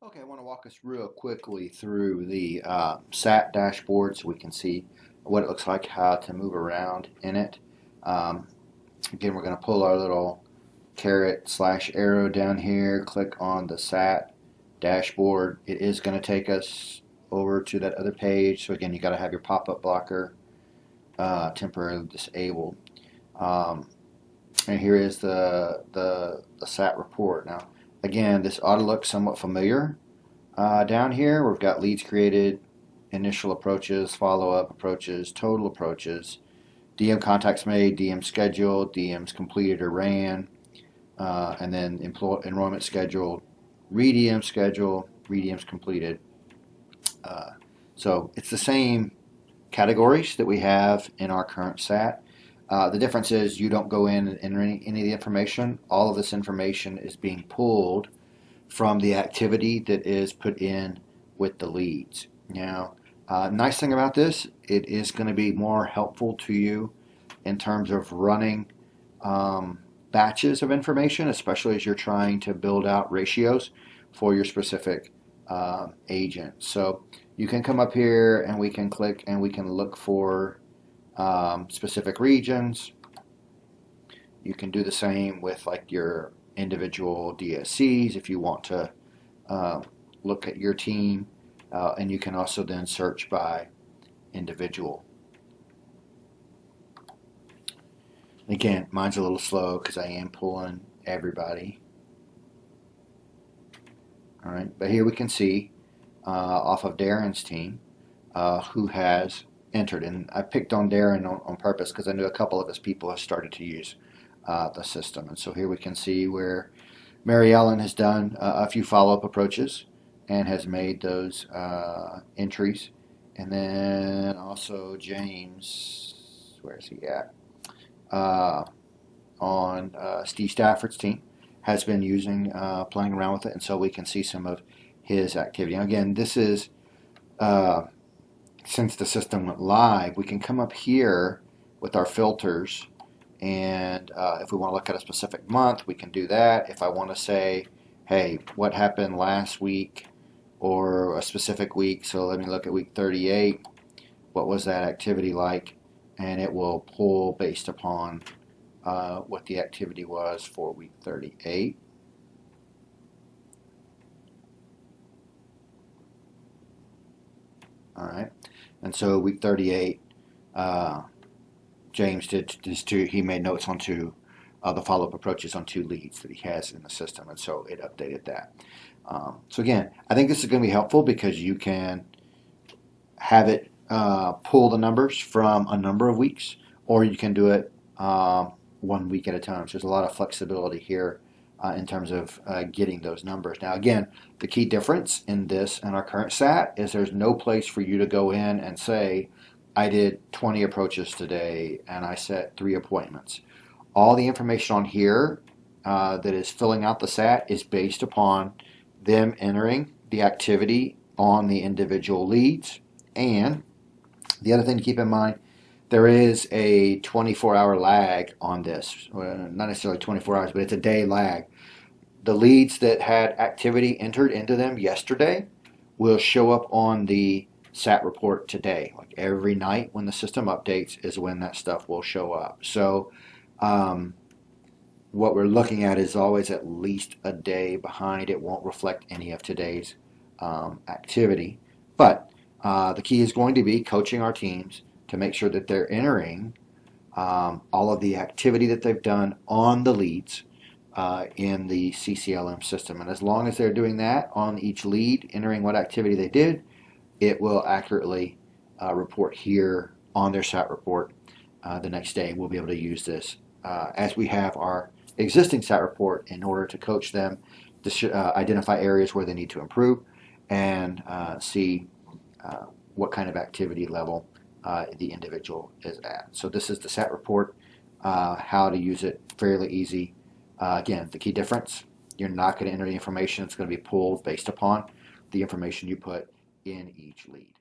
Okay, I want to walk us real quickly through the SAT dashboard so we can see what it looks like, how to move around in it. Um, Again, we're going to pull our little caret slash arrow down here, click on the SAT dashboard. It is going to take us over to that other page. So again, you got to have your pop-up blocker temporarily disabled. Um, and here is the SAT report. Now, again, this ought to look somewhat familiar. Down here, we've got leads created, initial approaches, follow-up approaches, total approaches, DM contacts made, DM scheduled, DMs completed or ran, and then enrollment scheduled, re-DM scheduled, re-DMs completed. So it's the same categories that we have in our current SAT. The difference is you don't go in and enter any of the information. All of this information is being pulled from the activity that is put in with the leads. Now, nice thing about this, it is going to be more helpful to you in terms of running batches of information, especially as you're trying to build out ratios for your specific agent. So you can come up here and we can click and we can look for specific regions. You can do the same with like your individual DSCs if you want to look at your team, and you can also then search by individual. Again, mine's a little slow because I am pulling everybody. All right, but here we can see off of Darren's team who has entered, and I picked on Darren on purpose because I knew a couple of his people have started to use the system. And so here we can see where Mary Ellen has done a few follow-up approaches and has made those entries. And then also James, where is he at? On Steve Stafford's team has been using, playing around with it, and so we can see some of his activity. Now again, this is, since the system went live, we can come up here with our filters, and if we want to look at a specific month, we can do that. If I want to say, hey, what happened last week or a specific week, so let me look at week 38, what was that activity like, and it will pull based upon what the activity was for week 38. All right, and so week 38, James did this too. He made notes on the follow-up approaches on 2 leads that he has in the system, and so it updated that. So again, I think this is going to be helpful because you can have it pull the numbers from a number of weeks, or you can do it 1 week at a time. So there's a lot of flexibility here in terms of getting those numbers. Now again, the key difference in this and our current SAT is there's no place for you to go in and say, I did 20 approaches today and I set 3 appointments. All the information on here that is filling out the SAT is based upon them entering the activity on the individual leads. And the other thing to keep in mind, there is a 24-hour lag on this. Well, not necessarily 24 hours, but it's a day lag. The leads that had activity entered into them yesterday will show up on the SAT report today. Like every night when the system updates is when that stuff will show up. So what we're looking at is always at least a day behind. It won't reflect any of today's activity. But the key is going to be coaching our teams to make sure that they're entering all of the activity that they've done on the leads in the CCLM system. And as long as they're doing that on each lead, entering what activity they did, it will accurately report here on their SAT report the next day. We'll be able to use this as we have our existing SAT report in order to coach them to identify areas where they need to improve and see what kind of activity level the individual is at. So this is the SAT report, how to use it, fairly easy. Again, the key difference, you're not going to enter the information. It's going to be pulled based upon the information you put in each lead.